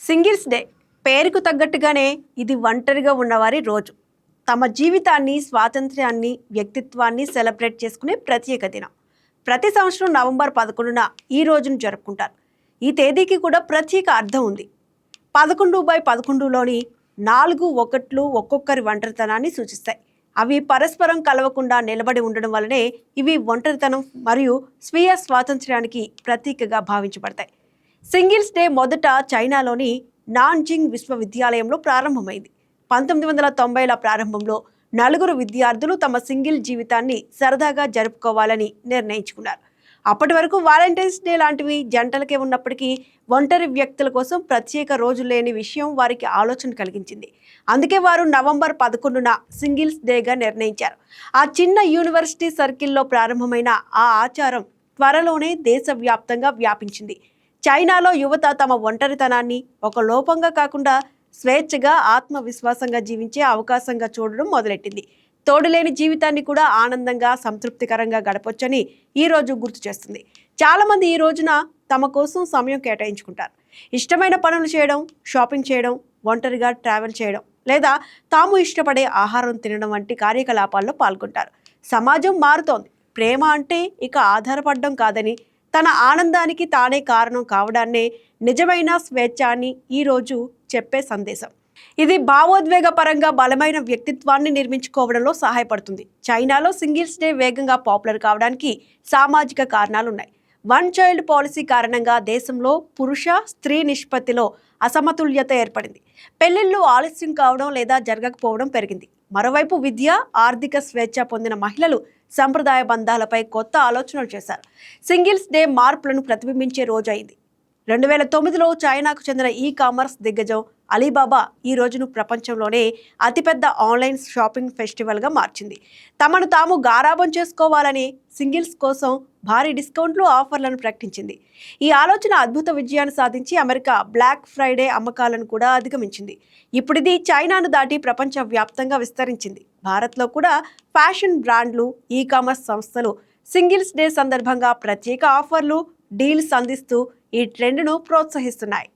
Singles day పేరుకు తగ్గట్టుగానే ఇది ఒంటరిగా ఉన్నవారి రోజు. తమ జీవితాన్ని, స్వాతంత్ర్యాన్ని, వ్యక్తిత్వాన్ని సెలబ్రేట్ చేసుకునే ప్రత్యేక దినం. ప్రతి సంవత్సరం నవంబర్ 11న ఈ రోజును జరుపుకుంటారు. ఈ తేదీకి కూడా ప్రత్యేక అర్థం ఉంది. 11/11లోని 4 ఒకట్లు ఒక్కొక్కరి ఒంటరితనాన్ని సూచిస్తాయి. అవి పరస్పరం కలవకుండా నిలబడి ఉండడం వల్లనే ఇవి ఒంటరితనం మరియు స్వీయ స్వాతంత్ర్యానికి ప్రతీకగా భావించబడతాయి. సింగిల్స్ డే మొదట చైనాలోని నాన్జింగ్ విశ్వవిద్యాలయంలో ప్రారంభమైంది. 1990ల ప్రారంభంలో 4 విద్యార్థులు తమ సింగిల్ జీవితాన్ని సరదాగా జరుపుకోవాలని నిర్ణయించుకున్నారు. అప్పటి వరకు వాలంటైన్స్ డే లాంటివి జంటలకే ఉన్నప్పటికీ ఒంటరి వ్యక్తుల కోసం ప్రత్యేక రోజు లేని విషయం వారికి ఆలోచన కలిగించింది. అందుకే వారు నవంబర్ 11న సింగిల్స్ డేగా నిర్ణయించారు. ఆ చిన్న యూనివర్సిటీ సర్కిల్లో ప్రారంభమైన ఆ ఆచారం త్వరలోనే దేశవ్యాప్తంగా వ్యాపించింది. చైనాలో యువత తమ ఒంటరితనాన్ని ఒక లోపంగా కాకుండా స్వేచ్ఛగా, ఆత్మవిశ్వాసంగా జీవించే అవకాశంగా చూడడం మొదలెట్టింది. తోడులేని జీవితాన్ని కూడా ఆనందంగా, సంతృప్తికరంగా గడపొచ్చని ఈ రోజు గుర్తు చేస్తుంది. చాలామంది ఈ రోజున తమ కోసం సమయం కేటాయించుకుంటారు. ఇష్టమైన పనులు చేయడం, షాపింగ్ చేయడం, ఒంటరిగా ట్రావెల్ చేయడం లేదా తాము ఇష్టపడే ఆహారం తినడం వంటి కార్యకలాపాల్లో పాల్గొంటారు. సమాజం మారుతోంది. ప్రేమ అంటే ఇక ఆధారపడడం కాదని, తన ఆనందానికి తానే కారణం కావడాన్నే నిజమైన స్వేచ్ఛ అని ఈరోజు చెప్పే సందేశం. ఇది భావోద్వేగ పరంగా బలమైన వ్యక్తిత్వాన్ని నిర్మించుకోవడంలో సహాయపడుతుంది. చైనాలో సింగిల్స్ డే వేగంగా పాపులర్ కావడానికి సామాజిక కారణాలున్నాయి. వన్ చైల్డ్ పాలసీ కారణంగా దేశంలో పురుష, స్త్రీ నిష్పత్తిలో అసమతుల్యత ఏర్పడింది. పెళ్లిళ్ళు ఆలస్యం కావడం లేదా జరగకపోవడం పెరిగింది. మరోవైపు విద్య, ఆర్థిక స్వేచ్ఛ పొందిన మహిళలు సంప్రదాయ బంధాలపై కొత్త ఆలోచనలు చేశారు. సింగిల్స్ డే మార్పులను ప్రతిబింబించే రోజు అయింది. 2009లో చైనాకు చెందిన కామర్స్ దిగ్గజం అలీబాబా ఈ రోజును ప్రపంచంలోనే అతిపెద్ద ఆన్లైన్ షాపింగ్ ఫెస్టివల్గా మార్చింది. తమను తాము గారాబం చేసుకోవాలని సింగిల్స్ కోసం భారీ డిస్కౌంట్లు, ఆఫర్లను ప్రకటించింది. ఈ ఆలోచన అద్భుత విజయాన్ని సాధించి అమెరికా బ్లాక్ ఫ్రైడే అమ్మకాలను కూడా అధిగమించింది. ఇప్పుడు ఇది చైనాను దాటి ప్రపంచ వ్యాప్తంగా విస్తరించింది. భారత్లో కూడా ఫ్యాషన్ బ్రాండ్లు, కామర్స్ సంస్థలు సింగిల్స్ డే సందర్భంగా ప్రత్యేక ఆఫర్లు, డీల్స్ అందిస్తూ ఈ ట్రెండ్ను ప్రోత్సహిస్తున్నాయి.